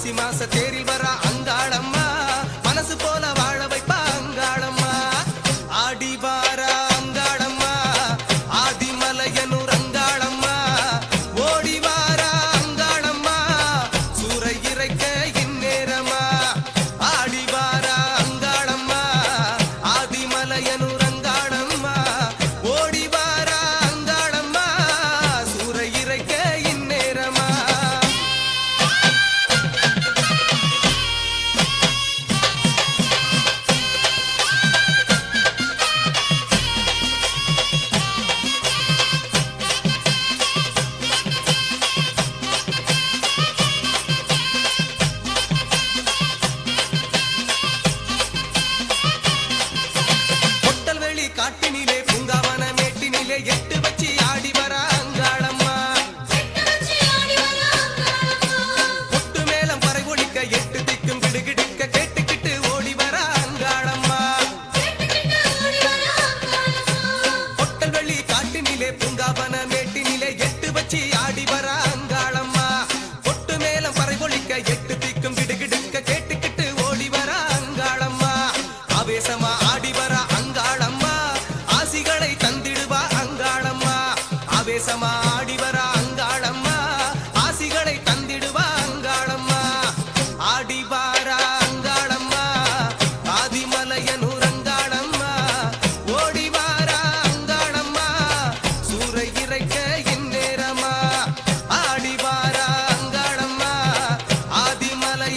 மாசி மாச தேரில் வர அங்காளம்மா மனசு போல வாழ வைப்பா அங்காளம்மா ஆடி வார அங்காளம்மா ஆதிமலையனூர் அங்காளம்மா ஓடி வார அங்காளம்மா சூறை இறைக்க இந்நேரமா ஆடி வார அங்காளம்மா ஆதிமலையனூர் அங்காளம்மா ஓடி வார அங்காளம்மா சூறை இறைக்க இந்நேரமா காட்டினிலே பூங்காவன மேட்டினிலே எட்டு வச்சி ஆடி வர அங்காளம்மா கொட்டு மேளம் பறை ஒலிக்க எட்டு திக்கும் கிடுகிடுக்க கேட்டுக்கிட்டு ஓடி வர அங்காளம்மா பொட்டல் வெள்ளி காட்டினிலே பூங்காவன மேட்டினிலே எட்டு வச்சி ஆடி வர அங்காளம்மா கொட்டு மேளம் பறை ஒலிக்க எட்டு திக்கும் கிடுகிடுக்க கேட்டுக்கிட்டு ஓடி வர அங்காளம்மா ஆவேசமா ஆடி வர அங்காளம்மா ஆசிகளை தந்திடுவா அங்காளம்மா ஆவேசமா ஆடி வர அங்காளம்மா ஆசிகளை தந்திடுவா அங்காளம்மா ஆடி